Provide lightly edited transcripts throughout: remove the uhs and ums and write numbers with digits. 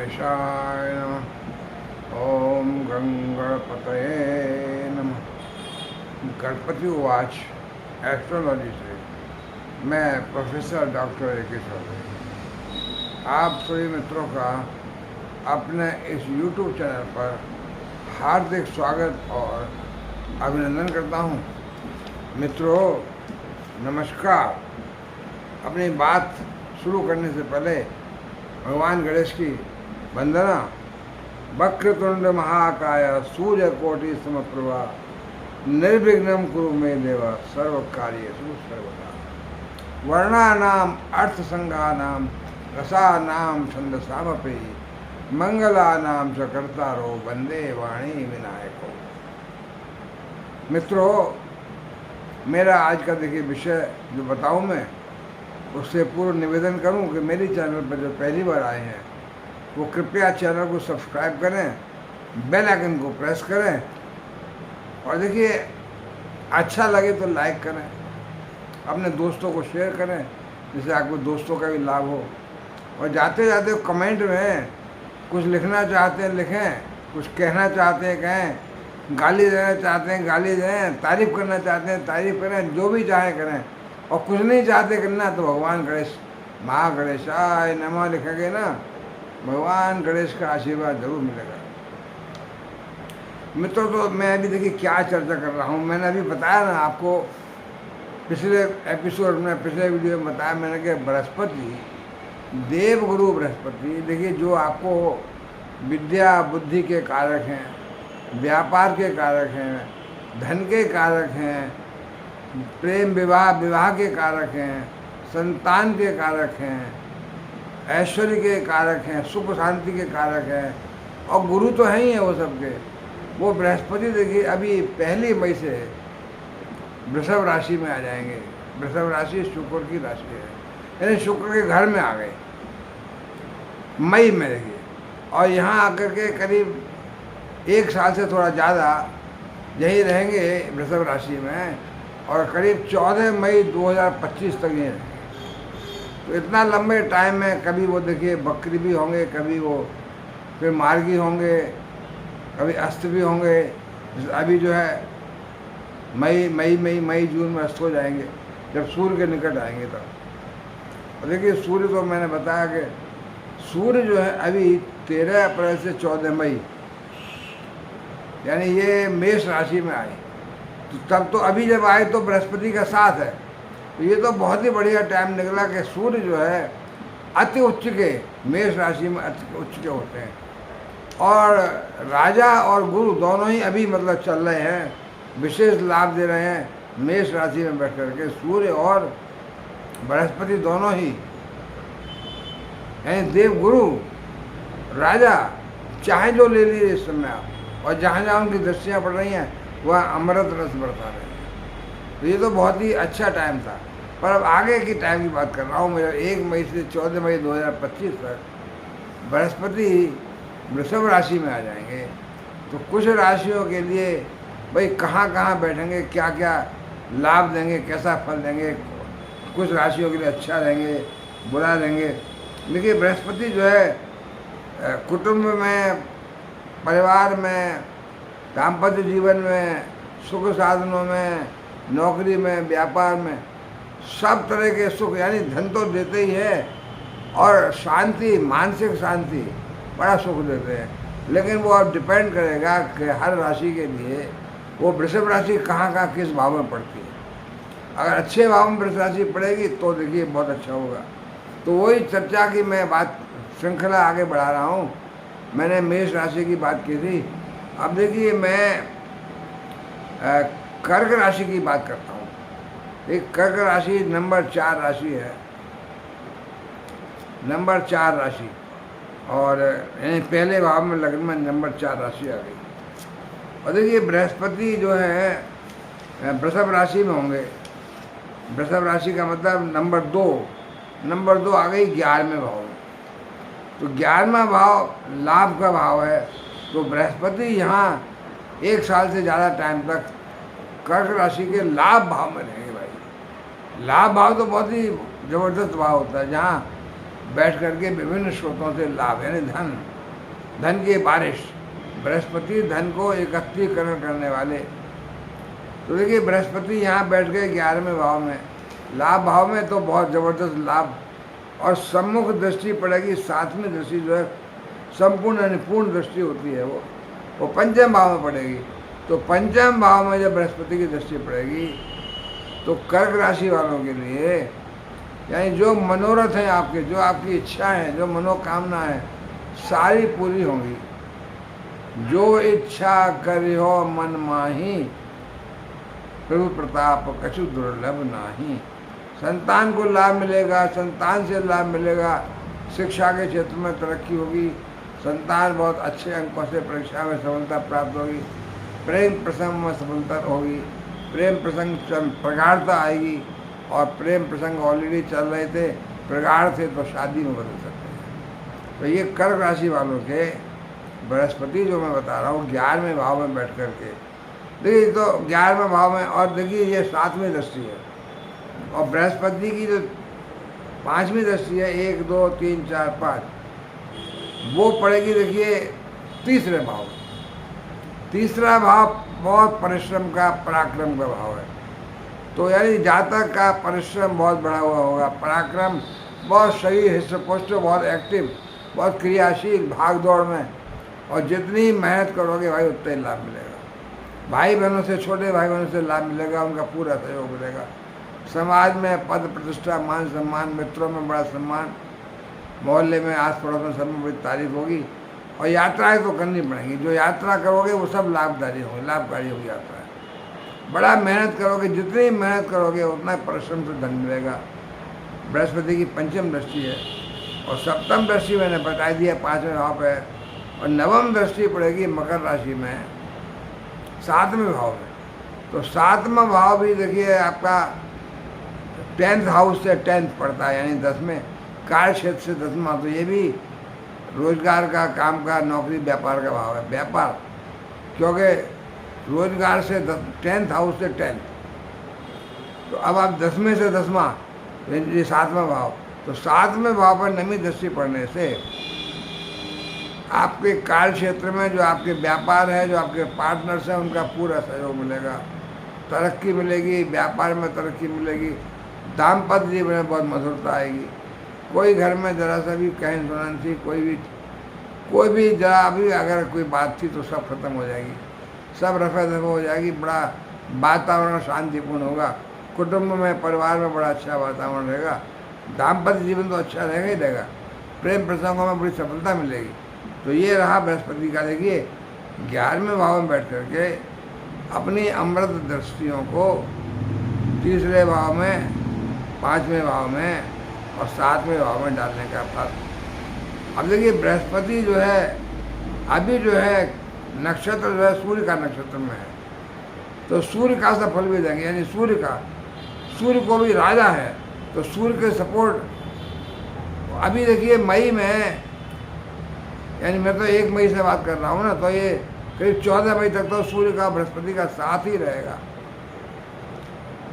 गणेशाय नमः। ओम गणपतये नमः। गणपति उवाच एस्ट्रोलॉजी से मैं प्रोफेसर डॉक्टर ए.के. चौधरी आप सभी मित्रों का अपने इस यूट्यूब चैनल पर हार्दिक स्वागत और अभिनंदन करता हूँ। मित्रों नमस्कार। अपनी बात शुरू करने से पहले भगवान गणेश की वंदना। वक्रतुंड महाकाय सूर्यकोटि समप्रभा निर्विघ्नं कुरु मे देव सर्व कार्येषु सर्वदा। वर्णानाम अर्थसंज्ञानाम रसानाम छंदसामपि मंगलानाम च कर्तारो वंदे वाणी विनायको। मित्रों मेरा आज का देखिए विषय जो बताऊं मैं, उससे पूर्व निवेदन करूं कि मेरी चैनल पर जो पहली बार आए हैं वो कृपया चैनल को सब्सक्राइब करें, बेल आइकन को प्रेस करें और देखिए अच्छा लगे तो लाइक करें, अपने दोस्तों को शेयर करें जिससे आपको दोस्तों का भी लाभ हो। और जाते जाते कमेंट में कुछ लिखना चाहते हैं लिखें, कुछ कहना चाहते हैं कहें, गाली देना चाहते हैं गाली दें, तारीफ़ करना चाहते हैं तारीफ़ करें, जो भी चाहें करें। और कुछ नहीं चाहते करना तो भगवान गणेश महागणेशाय नमः लिखेंगे ना, भगवान गणेश का आशीर्वाद जरूर मिलेगा। मित्रों तो मैं अभी देखिए क्या चर्चा कर रहा हूँ। मैंने अभी बताया ना आपको, पिछले एपिसोड में पिछले वीडियो में बताया मैंने कि बृहस्पति देवगुरु बृहस्पति देखिए जो आपको विद्या बुद्धि के कारक हैं, व्यापार के कारक हैं, धन के कारक हैं, प्रेम विवाह के कारक हैं, संतान के कारक हैं, ऐश्वर्य के कारक हैं, सुख शांति के कारक हैं और गुरु तो हैं ही हैं वो सबके। वो बृहस्पति देखिए अभी 1 मई से वृषभ राशि में आ जाएंगे। वृषभ राशि शुक्र की राशि है, यानी शुक्र के घर में आ गए मई में देखिए। और यहाँ आकर के करीब 1 साल से थोड़ा ज़्यादा यही रहेंगे वृषभ राशि में और करीब 14 मई 2025 तक ये रहेंगे। तो इतना लंबे टाइम में कभी वो देखिए बकरी भी होंगे, कभी वो फिर मार्गी होंगे, कभी अस्त भी होंगे। अभी जो है मई जून में अस्त हो जाएंगे जब सूर्य के निकट आएंगे तब। और देखिए सूर्य तो मैंने बताया कि सूर्य जो है अभी 13 अप्रैल से 14 मई यानी ये मेष राशि में आए। तो तब तो अभी जब आए तो बृहस्पति का साथ है, तो ये तो बहुत ही बढ़िया टाइम निकला कि सूर्य जो है अति उच्च के मेष राशि में अति उच्च के होते हैं। और राजा और गुरु दोनों ही अभी मतलब चल रहे हैं, विशेष लाभ दे रहे हैं मेष राशि में बैठ करके। सूर्य और बृहस्पति दोनों ही यानी देव गुरु राजा चाहे जो ले लीजिए इस समय आप, और जहाँ जहाँ उनकी दृष्टियाँ पड़ रही हैं वह अमृत रस बरसा रहे हैं। तो ये तो बहुत ही अच्छा टाइम था। पर अब आगे की टाइम की बात कर रहा हूँ। मेरा 1 मई से 14 मई 2025 तक बृहस्पति वृषभ राशि में आ जाएंगे। तो कुछ राशियों के लिए भाई कहाँ कहाँ बैठेंगे, क्या क्या लाभ देंगे, कैसा फल देंगे। कुछ राशियों के लिए अच्छा रहेंगे, बुरा रहेंगे। देखिए बृहस्पति जो है कुटुंब में, परिवार में, दाम्पत्य जीवन में, सुख साधनों में, नौकरी में, व्यापार में, सब तरह के सुख यानी धन तो देते ही है और शांति, मानसिक शांति, बड़ा सुख देते हैं। लेकिन वो अब डिपेंड करेगा कि हर राशि के लिए वो वृषभ राशि कहाँ कहाँ किस भाव में पड़ती है। अगर अच्छे भाव में वृषभ राशि पड़ेगी तो देखिए बहुत अच्छा होगा। तो वही चर्चा की मैं बात श्रृंखला आगे बढ़ा रहा हूँ। मैंने मेष राशि की बात की थी, अब देखिए मैं कर्क राशि की बात करता हूँ। एक कर्क राशि नंबर 4 राशि है, नंबर 4 राशि, और यानी पहले भाव में लग्न में नंबर 4 राशि आ गई। और देखिए बृहस्पति जो है वृषभ राशि में होंगे। वृषभ राशि का मतलब नंबर 2 आ गई 11वें भाव में। तो 11वां भाव लाभ का भाव है। तो बृहस्पति यहाँ 1 साल से ज़्यादा टाइम तक कर्क राशि के लाभ भाव में रहेंगे भाई। लाभ भाव तो बहुत ही ज़बरदस्त भाव होता है जहाँ बैठ करके विभिन्न स्रोतों से लाभ यानी धन धन की बारिश। बृहस्पति धन को एकत्रीकरण करने वाले। तो देखिए बृहस्पति यहाँ बैठ गए 11वें भाव में, लाभ भाव में, तो बहुत ज़बरदस्त लाभ। और सम्मुख दृष्टि पड़ेगी, 7वीं दृष्टि जो है संपूर्ण यानी पूर्ण दृष्टि होती है, वो पंचम भाव में पड़ेगी। तो पंचम भाव में जब बृहस्पति की दृष्टि पड़ेगी तो कर्क राशि वालों के लिए यानी जो मनोरथ हैं आपके, जो आपकी इच्छाएं हैं, जो मनोकामना है, सारी पूरी होंगी। जो इच्छा करियो मन माही, प्रभु प्रताप कछु दुर्लभ नाही। संतान को लाभ मिलेगा, संतान से लाभ मिलेगा, शिक्षा के क्षेत्र में तरक्की होगी, संतान बहुत अच्छे अंकों से परीक्षा में सफलता प्राप्त होगी, प्रेम प्रसंग में सफलता होगी, प्रेम प्रसंग प्रगाढ़ता आएगी। और प्रेम प्रसंग ऑलरेडी चल रहे थे, प्रगाढ़ थे तो शादी में बदल सकते हैं। तो ये कर्क राशि वालों के बृहस्पति जो मैं बता रहा हूँ 11वें भाव में बैठ कर के, देखिए तो 11वें भाव में, और देखिए ये 7वीं दृष्टि है। और बृहस्पति की जो 5वीं दृष्टि है, 1 2 3 4 5, वो पड़ेगी देखिए 3रे भाव। 3रा भाव बहुत परिश्रम का, पराक्रम का भाव है। तो यानी जातक का परिश्रम बहुत बढ़ा हुआ होगा, पराक्रम, बहुत शरीर हृष्ट-पुष्ट, बहुत एक्टिव, बहुत क्रियाशील, भाग दौड़ में। और जितनी मेहनत करोगे भाई उतना ही लाभ मिलेगा। भाई बहनों से, छोटे भाई बहनों से लाभ मिलेगा, उनका पूरा सहयोग मिलेगा। समाज में पद प्रतिष्ठा, मान सम्मान, मित्रों में बड़ा सम्मान, मोहल्ले में, आस पड़ोस में सब में बड़ी तारीफ होगी। और यात्राएं तो करनी पड़ेंगी, जो यात्रा करोगे वो सब लाभकारी होगी, लाभकारी होगी यात्राएं। बड़ा मेहनत करोगे, जितनी मेहनत करोगे उतना परिश्रम से धन मिलेगा। बृहस्पति की पंचम दृष्टि है। और सप्तम दृष्टि मैंने बता दिया 5वें भाव पे। और नवम दृष्टि पड़ेगी मकर राशि में, 7वें भाव में। तो 7वां भाव भी देखिए आपका 10th हाउस से 10th पड़ता है, यानी 10वें कार्य क्षेत्र से 10वां। तो ये भी रोजगार का, काम का, नौकरी, व्यापार का भाव है। व्यापार, क्योंकि रोजगार से 10th हाउस से 10th, तो अब आप 10वें से 10वां, ये 7वां भाव। तो 7वें भाव पर नवी दृष्टि पड़ने से आपके कार्य क्षेत्र में जो आपके व्यापार है, जो आपके पार्टनर्स हैं, उनका पूरा सहयोग मिलेगा, तरक्की मिलेगी, व्यापार में तरक्की मिलेगी, दाम्पत्य जीवन में बहुत मधुरता आएगी। कोई घर में जरा सा भी कहीं सुनन थी, कोई भी जरा भी अगर कोई बात थी तो सब खत्म हो जाएगी, सब रफा दफा हो जाएगी। बड़ा वातावरण शांतिपूर्ण होगा, कुटुंब में, परिवार में बड़ा अच्छा वातावरण रहेगा, दाम्पत्य जीवन तो अच्छा रहेगा ही रहेगा, प्रेम प्रसंगों में बड़ी सफलता मिलेगी। तो ये रहा बृहस्पति का, देखिए 11वें भाव में बैठ करके अपनी अमृत दृष्टियों को 3रे भाव में, 5वें भाव में और 7वें भाव में डालने का फल। अब देखिए बृहस्पति जो है अभी जो है नक्षत्र जो है सूर्य का नक्षत्र में है, तो सूर्य का सा फल भी देंगे, यानी सूर्य को भी राजा है, तो सूर्य के सपोर्ट अभी देखिए मई में, यानी मैं तो 1 मई से बात कर रहा हूँ ना, तो ये करीब 14 मई तक तो सूर्य का बृहस्पति का साथ ही रहेगा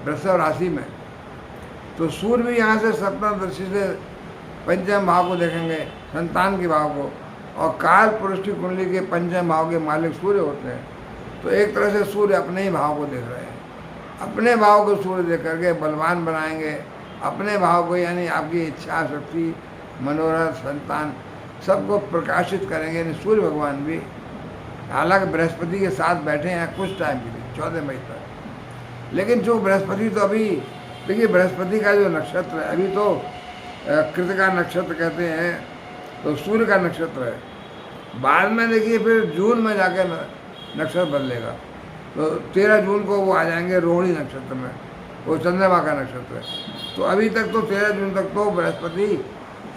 वृषभ राशि में। तो सूर्य भी यहाँ से सप्तम दृष्टि से पंचम भाव को देखेंगे, संतान के भाव को, और काल पुरुष की कुंडली के पंचम भाव के मालिक सूर्य होते हैं। तो एक तरह से सूर्य अपने ही भाव को देख रहे हैं, अपने भाव को सूर्य देख करके बलवान बनाएंगे, अपने भाव को, यानी आपकी इच्छा शक्ति, मनोरथ, संतान सबको प्रकाशित करेंगे। यानी सूर्य भगवान भी हालांकि बृहस्पति के साथ बैठे हैं कुछ टाइम के लिए, 14 मई तक, लेकिन जो बृहस्पति तो अभी देखिए बृहस्पति का जो नक्षत्र है अभी तो कृतिका नक्षत्र कहते हैं, तो सूर्य का नक्षत्र है। बाद में देखिए फिर जून में जाकर नक्षत्र बदलेगा, तो 13 जून को वो आ जाएंगे रोहिणी नक्षत्र में, वो चंद्रमा का नक्षत्र है। तो अभी तक तो 13 जून तक तो बृहस्पति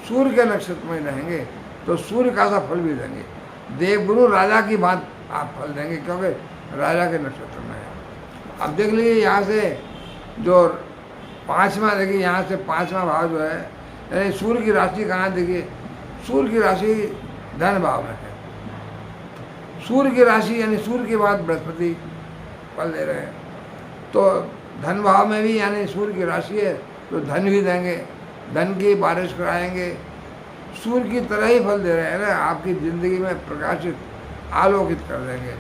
सूर्य के नक्षत्र में रहेंगे, तो सूर्य का सा फल भी देंगे। देवगुरु राजा की बात आप फल देंगे, क्योंकि राजा के नक्षत्र में है। अब देख लीजिए यहाँ से जो 5वां, देखिए यहाँ से 5वां भाव जो है, यानी सूर्य की राशि कहाँ, देखिए सूर्य की राशि धन भाव में है। सूर्य की राशि यानी सूर्य के बाद बृहस्पति फल दे रहे हैं, तो धन भाव में भी यानी सूर्य की राशि है, तो धन भी देंगे, धन की बारिश कराएंगे, सूर्य की तरह ही फल दे रहे हैं ना, आपकी ज़िंदगी में प्रकाशित आलोकित कर देंगे।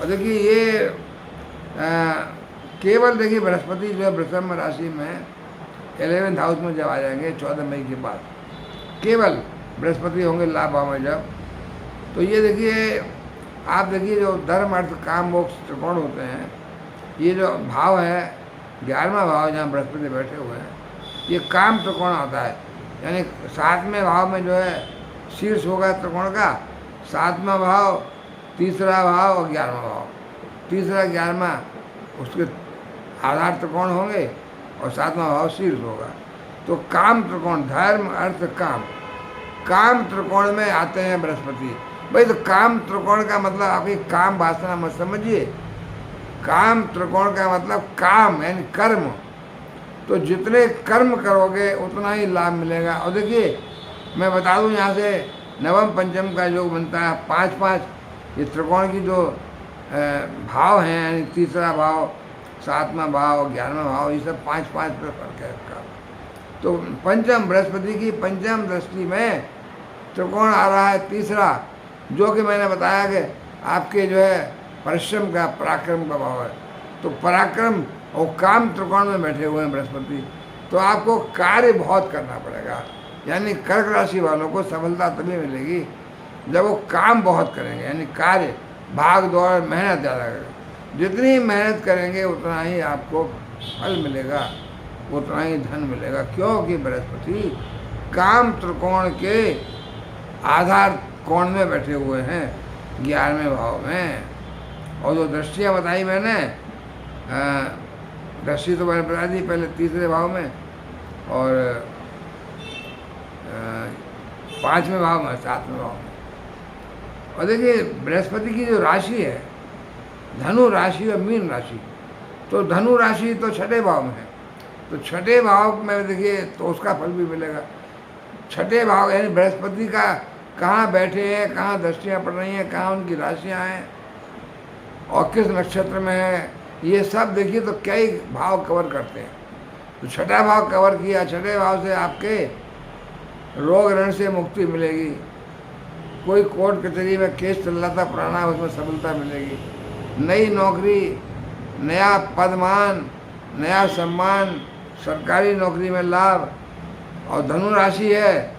और देखिए ये केवल देखिए बृहस्पति जो है वृषभ राशि में 11th हाउस में जब आ जाएंगे 14 मई के बाद, केवल बृहस्पति होंगे लाभ भाव में जब, तो ये देखिए आप देखिए जो धर्म अर्थ काम मोक्ष त्रिकोण होते हैं, ये जो भाव है 11वां भाव जहाँ बृहस्पति बैठे हुए हैं, ये काम त्रिकोण आता है। यानी 7वें भाव में जो है शीर्ष होगा त्रिकोण का, 7वां भाव, तीसरा भाव और 11वां भाव, तीसरा 11वां उसके आधार त्रिकोण होंगे और 7वां भाव शीर्ष होगा। तो काम त्रिकोण, धर्म अर्थ काम, काम त्रिकोण में आते हैं बृहस्पति। भाई तो काम त्रिकोण का मतलब आपकी काम वासना मत समझिए, काम त्रिकोण का मतलब काम यानी कर्म। तो जितने कर्म करोगे उतना ही लाभ मिलेगा। और देखिए मैं बता दूं यहाँ से नवम पंचम का योग बनता है 5-5, ये त्रिकोण की जो भाव हैं, यानी तीसरा भाव, 7वां भाव, 11वां भाव, ये सब 5-5 पर फर्क है इसका। तो पंचम बृहस्पति की पंचम दृष्टि में त्रिकोण आ रहा है तीसरा, जो कि मैंने बताया कि आपके जो है परिश्रम का, पराक्रम का भाव है। तो पराक्रम और काम त्रिकोण में बैठे हुए हैं बृहस्पति, तो आपको कार्य बहुत करना पड़ेगा। यानी कर्क राशि वालों को सफलता तभी मिलेगी जब वो काम बहुत करेंगे, यानी कार्य, भाग दौड़, मेहनत ज़्यादा करेंगे। जितनी मेहनत करेंगे उतना ही आपको फल मिलेगा, उतना ही धन मिलेगा, क्योंकि बृहस्पति काम त्रिकोण के आधार कोण में बैठे हुए हैं 11वें भाव में। और जो दृष्टियाँ बताई मैंने, दृष्टि तो मैंने बता दी पहले तीसरे भाव में और 5वें भाव में, 7वें भाव में। और देखिए बृहस्पति की जो राशि है धनु राशि और मीन राशि, तो धनु राशि तो 6ठे भाव में है, तो 6ठे भाव में देखिए तो उसका फल भी मिलेगा। 6ठे भाव यानी बृहस्पति का कहाँ बैठे हैं, कहाँ दृष्टियाँ पड़ रही हैं, कहाँ उनकी राशियाँ हैं और किस नक्षत्र में है, ये सब देखिए तो कई भाव कवर करते हैं। तो 6ठा भाव कवर किया, 6ठे भाव से आपके रोग ऋण से मुक्ति मिलेगी। कोई कोर्ट कचहरी में केस चल रहा था पुराना, उसमें सफलता मिलेगी। नई नौकरी, नया पदमान, नया सम्मान, सरकारी नौकरी में लाभ। और धनु राशि है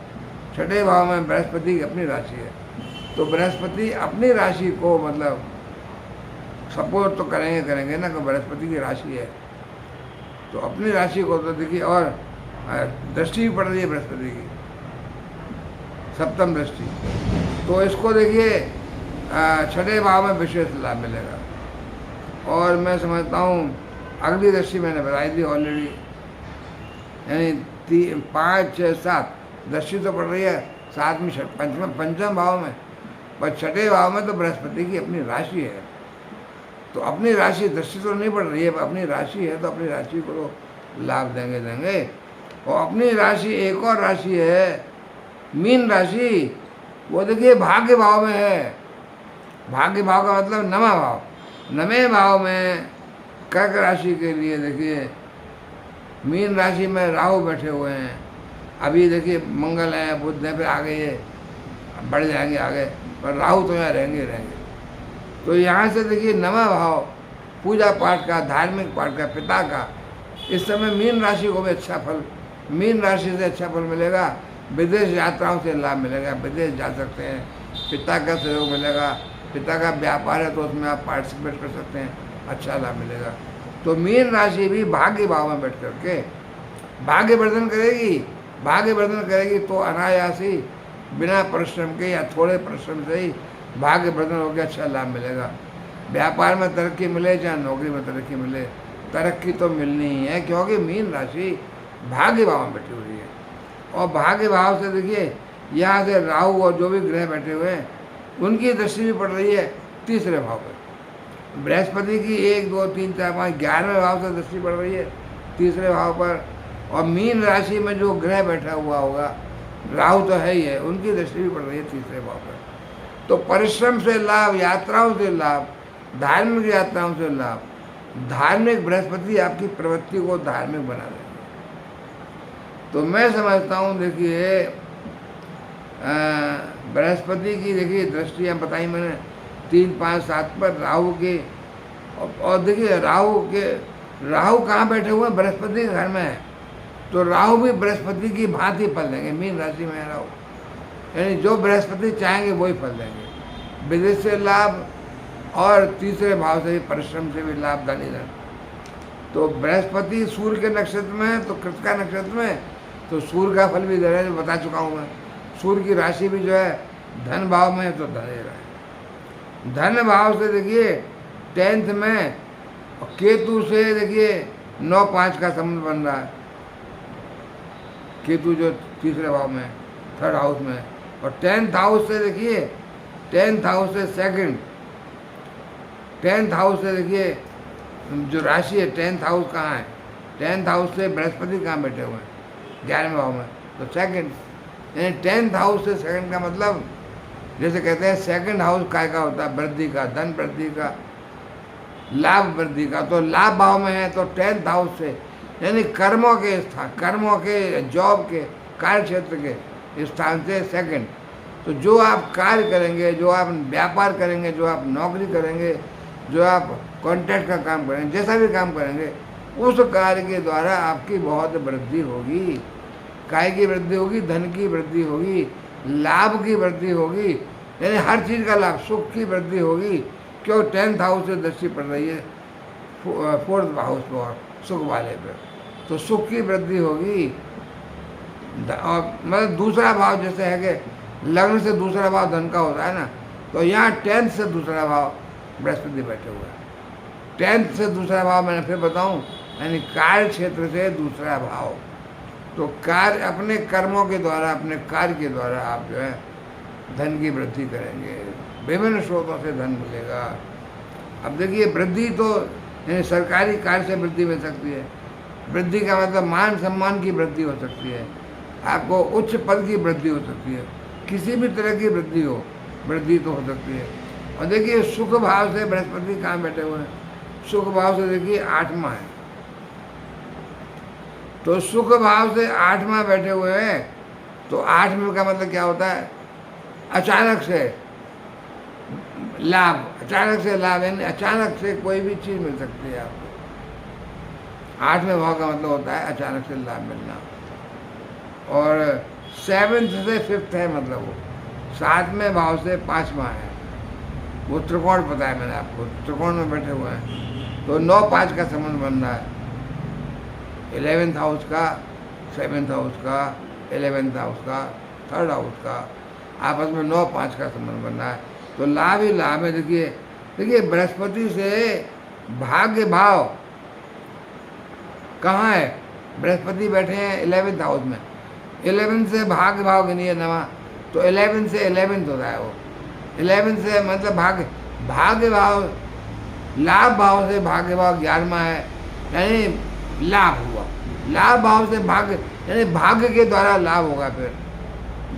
6ठे भाव में, बृहस्पति की अपनी राशि है, तो बृहस्पति अपनी राशि को मतलब सपोर्ट तो करेंगे ना, कि बृहस्पति की राशि है तो अपनी राशि को तो देखिए। और दृष्टि भी पड़ रही है बृहस्पति की, सप्तम दृष्टि, तो इसको देखिए 6ठे भाव में विशेष लाभ मिलेगा। और मैं समझता हूँ अगली दृष्टि मैंने बताई थी ऑलरेडी, यानी 5, 6, 7 दृष्टि तो पड़ रही है 7वीं, पंचम भाव में, पर 6ठे भाव में तो बृहस्पति की अपनी राशि है। तो अपनी राशि दृष्टि तो नहीं पड़ रही है, अपनी राशि है तो अपनी राशि को तो लाभ देंगे। और अपनी राशि एक और राशि है मीन राशि, वो देखिए भाग्य भाव में है। भाग्य भाव का मतलब नवा भाव, नवे भाव में कर्क राशि के लिए देखिए मीन राशि में राहु बैठे हुए हैं। अभी देखिए मंगल है, बुध है, फिर आगे ये बढ़ जाएंगे आगे, पर राहु तो यहाँ रहेंगे। तो यहाँ से देखिए नवा भाव पूजा पाठ का, धार्मिक पाठ का, पिता का, इस समय मीन राशि को भी अच्छा फल, मीन राशि से अच्छा फल मिलेगा। विदेश यात्राओं से लाभ मिलेगा, विदेश जा सकते हैं, पिता का सहयोग मिलेगा, पिता का व्यापार है तो उसमें आप पार्टिसिपेट कर सकते हैं, अच्छा लाभ मिलेगा। तो मीन राशि भी भाग्य भाव में बैठ करके भाग्य वर्धन करेगी। भाग्य वर्धन करेगी तो अनायास ही बिना परिश्रम के या थोड़े परिश्रम से ही भाग्य वर्धन होकर अच्छा लाभ मिलेगा। व्यापार में तरक्की मिले चाहे नौकरी में तरक्की मिले, तरक्की तो मिलनी ही है, क्योंकि मीन राशि भाग्य भाव में बैठी हुई है। और भाग्य भाव से देखिए यहाँ से राहु और जो भी ग्रह बैठे हुए हैं उनकी दृष्टि भी पड़ रही है तीसरे भाव पर। बृहस्पति की 1, 2, 3, 4, 5 11वें भाव से दृष्टि पड़ रही है तीसरे भाव पर। और मीन राशि में जो ग्रह बैठा हुआ होगा, राहु तो है ही है, उनकी दृष्टि भी पड़ रही है तीसरे भाव पर। तो परिश्रम से लाभ, यात्राओं से लाभ, धार्मिक यात्राओं से लाभ। धार्मिक बृहस्पति आपकी प्रवृत्ति को धार्मिक बना देंगे। तो मैं समझता हूँ देखिए बृहस्पति की देखिए दृष्टियाँ बताई मैंने 3, 5, 7 पर राहु के, और देखिए राहु कहाँ बैठे हुए हैं? बृहस्पति के घर में है। तो राहु भी बृहस्पति की भांति फल देंगे। मीन राशि में है राहु, यानी जो बृहस्पति चाहेंगे वही फल देंगे। विदेश से लाभ और तीसरे भाव से भी, परिश्रम से भी लाभ, धन धन। तो बृहस्पति सूर्य के नक्षत्र में है, तो कृतिका नक्षत्र में, तो सूर्य का फल भी दे रहा है, जो बता चुका हूँ मैं। सूर्य की राशि भी जो है धन भाव में है, तो धन दे रहा है। धन भाव से देखिए 10th में, और केतु से देखिए 9-5 का संबंध बन रहा है। केतु जो तीसरे भाव में, 3rd हाउस में, और 10th हाउस से देखिए 10th हाउस से सेकंड, 10th हाउस से देखिए जो राशि है 10th हाउस कहाँ है? 10th हाउस से बृहस्पति कहाँ बैठे हुए हैं? 11वें भाव में, तो सेकंड, यानी 10th हाउस से सेकंड का मतलब, जैसे कहते हैं सेकंड हाउस काय का होता है? वृद्धि का, धन वृद्धि का, लाभ वृद्धि का। तो लाभ भाव में है, तो 10th हाउस से, यानी कर्मों के स्थान, कर्मों के, जॉब के, कार्य क्षेत्र के स्थान से सेकंड। तो जो आप कार्य करेंगे, जो आप व्यापार करेंगे, जो आप नौकरी करेंगे, जो आप कॉन्ट्रैक्ट का काम करेंगे, जैसा भी काम करेंगे, उस कार्य के द्वारा आपकी बहुत वृद्धि होगी। काय की वृद्धि होगी, धन की वृद्धि होगी, लाभ की वृद्धि होगी, यानी हर चीज़ का लाभ, सुख की वृद्धि होगी। क्यों? 10th हाउस से दृष्टि पड़ रही है 4th हाउस पर, सुख वाले पे, तो सुख की वृद्धि होगी। और मतलब दूसरा भाव जैसे है कि लग्न से दूसरा भाव धन का होता है ना, तो यहाँ 10th से दूसरा भाव बृहस्पति बैठे हुए हैं। 10th से दूसरा भाव मैंने फिर बताऊं, यानी कार्य क्षेत्र से दूसरा भाव। तो कार्य, अपने कर्मों के द्वारा, अपने कार्य के द्वारा आप जो है धन की वृद्धि करेंगे, विभिन्न स्रोतों से धन मिलेगा। अब देखिए वृद्धि तो यानी सरकारी कार्य से वृद्धि मिल सकती है। वृद्धि का मतलब मान सम्मान की वृद्धि हो सकती है, आपको उच्च पद की वृद्धि हो सकती है, किसी भी तरह की वृद्धि हो, वृद्धि तो हो सकती है। और देखिए सुख भाव से बृहस्पति कहाँ बैठे हुए हैं? सुख भाव से देखिए 8वां है, तो सुख भाव से 8वां बैठे हुए हैं। तो 8वें का मतलब क्या होता है? अचानक से लाभ, अचानक से लाभ, यानी अचानक से कोई भी चीज़ मिल सकती है आपको। 8वें भाव का मतलब होता है अचानक से लाभ मिलना। और 7th से 5th है, मतलब वो 7वें भाव से 5वां है, वो त्रिकोण पता है मैंने आपको, त्रिकोण में बैठे हुए हैं। तो 9-5 का संबंध बन रहा है, 11th हाउस का, 7th हाउस का, 11th हाउस का, 3rd हाउस का, आपस में 9-5 का संबंध बन रहा है। तो लाभ ही लाभ है। देखिए बृहस्पति से भाग्य भाव कहाँ है? बृहस्पति बैठे हैं 11th हाउस में, 11 से भाग्य भाव गिनिए नवा, तो 11 से 11th होता है वो। 11 से मतलब भाग्य भाव, लाभ भाव से भाग्य भाव 11वां है, यानी लाभ हुआ। लाभ भाव से भाग्य, यानी भाग्य के द्वारा लाभ होगा। फिर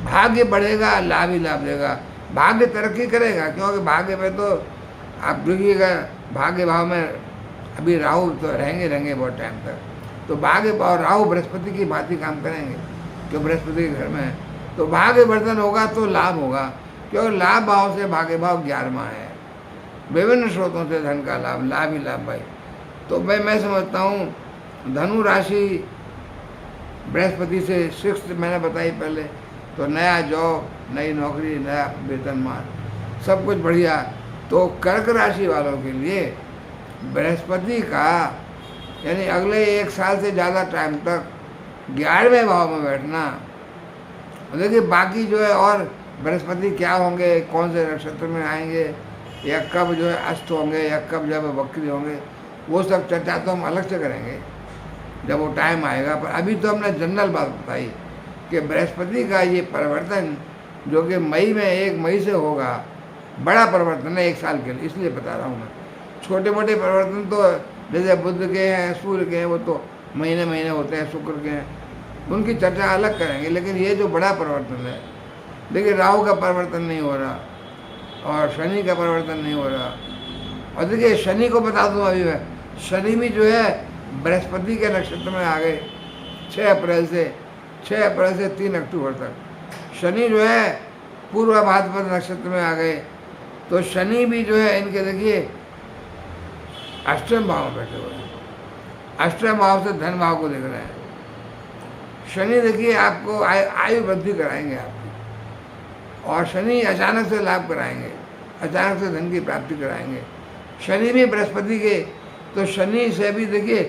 भाग्य बढ़ेगा, लाभ ही लाभ देगा। भाग्य तरक्की करेगा, क्योंकि भाग्य में तो आप देखिएगा, भाग्य भाव में अभी राहु तो रहेंगे बहुत टाइम तक। तो भाग्य भाव, राहु बृहस्पति की भांति काम करेंगे, जो बृहस्पति के घर में है। तो भाग्य वर्धन होगा तो लाभ होगा, क्योंकि लाभ भाव से भाग्य भाव 11वां है। विभिन्न स्रोतों से धन का लाभ, लाभ ही लाभ भाई। तो मैं समझता हूँ धनु राशि बृहस्पति से 6th मैंने बताई पहले, तो नया जॉब, नई नौकरी, नया वेतनमान, सब कुछ बढ़िया। तो कर्क राशि वालों के लिए बृहस्पति का, यानी अगले 1 साल से ज़्यादा टाइम तक 11वें भाव में बैठना। देखिए बाकी जो है, और बृहस्पति क्या होंगे, कौन से नक्षत्र में आएंगे, या कब जो है अस्त होंगे, या कब जब वक्री होंगे, वो सब चर्चा तो हम अलग से करेंगे जब वो टाइम आएगा। पर अभी तो हमने जनरल बात बताई कि बृहस्पति का ये परिवर्तन जो कि मई में 1 मई से होगा, बड़ा परिवर्तन है 1 साल के लिए, इसलिए बता रहा हूँ मैं। छोटे मोटे परिवर्तन तो जैसे बुध के हैं, सूर्य के हैं, वो तो महीने महीने होते हैं, शुक्र के हैं, उनकी चर्चा अलग करेंगे। लेकिन ये जो बड़ा परिवर्तन है, देखिए राहु का परिवर्तन नहीं हो रहा और शनि का परिवर्तन नहीं हो रहा। और देखिए शनि को बता दूँ अभी मैं, शनि भी जो है बृहस्पति के नक्षत्र में आ गए 6 अप्रैल से 3 अक्टूबर तक। शनि जो है पूर्व भाद्रपद नक्षत्र में आ गए तो शनि भी जो है इनके देखिए अष्टम भाव में बैठे हुए हैं, अष्टम भाव से धन भाव को देख रहे हैं। शनि देखिए आपको आयु वृद्धि कराएंगे आपकी, और शनि अचानक से लाभ कराएंगे, अचानक से धन की प्राप्ति कराएंगे। शनि भी बृहस्पति के, तो शनि से भी देखिए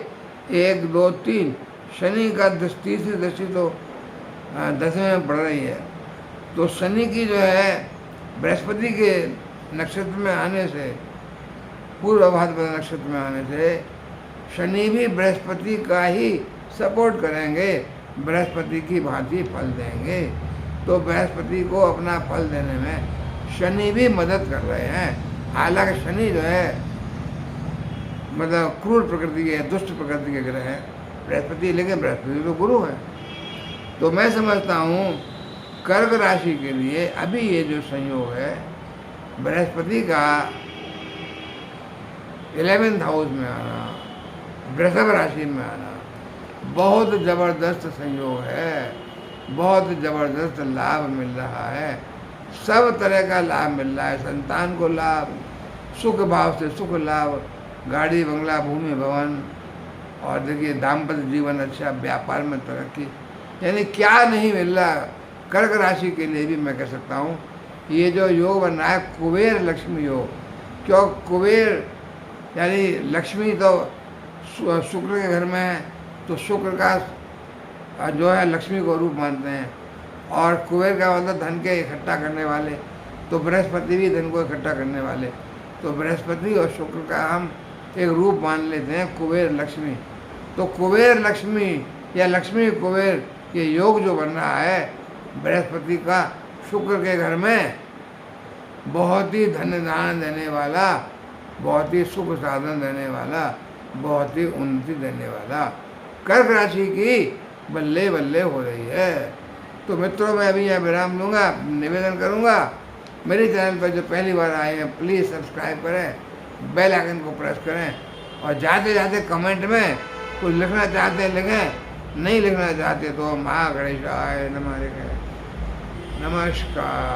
1 2 3 शनि का तीसरी दृष्टि तो 10वें में पड़ रही है। तो शनि की जो है बृहस्पति के नक्षत्र में आने से, पूर्व भाद्रपद नक्षत्र में आने से शनि भी बृहस्पति का ही सपोर्ट करेंगे, बृहस्पति की भांति फल देंगे। तो बृहस्पति को अपना फल देने में शनि भी मदद कर रहे हैं। हालांकि शनि जो है मतलब क्रूर प्रकृति के, दुष्ट प्रकृति के ग्रह हैं बृहस्पति, लेकिन बृहस्पति तो गुरु है। तो मैं समझता हूँ कर्क राशि के लिए अभी ये जो संयोग है बृहस्पति का 11th हाउस में आना, वृषभ राशि में आना, बहुत ज़बरदस्त संयोग है, बहुत ज़बरदस्त लाभ मिल रहा है, सब तरह का लाभ मिल रहा है। संतान को लाभ, सुख भाव से सुख लाभ, गाड़ी बंगला भूमि भवन, और देखिए दाम्पत्य जीवन अच्छा, व्यापार में तरक्की, यानी क्या नहीं मिल रहा। कर्क राशि के लिए भी मैं कह सकता हूँ ये जो योग बन रहा है कुबेर लक्ष्मी योग, क्यों कुबेर यानी लक्ष्मी तो शुक्र के घर में है, तो शुक्र का जो है लक्ष्मी को रूप मानते हैं, और कुबेर का मतलब धन के इकट्ठा करने वाले, तो बृहस्पति भी धन को इकट्ठा करने वाले। तो बृहस्पति और शुक्र का हम एक रूप मान लेते हैं कुबेर लक्ष्मी। तो कुबेर लक्ष्मी या लक्ष्मी कुबेर ये योग जो बन रहा है बृहस्पति का शुक्र के घर में, बहुत ही धन दान देने वाला, बहुत ही सुख साधन देने वाला, बहुत ही उन्नति देने वाला कर्क राशि की बल्ले बल्ले हो रही है। तो मित्रों मैं अभी यहाँ विराम लूँगा, निवेदन करूँगा मेरे चैनल पर जो पहली बार आए हैं प्लीज़ सब्सक्राइब करें, बेल आइकन को प्रेस करें, और जाते जाते कमेंट में कुछ लिखना चाहते हैं लिखें, नहीं लिखना चाहते तो माँ गणेशाय नमः लिखें। नमस्कार।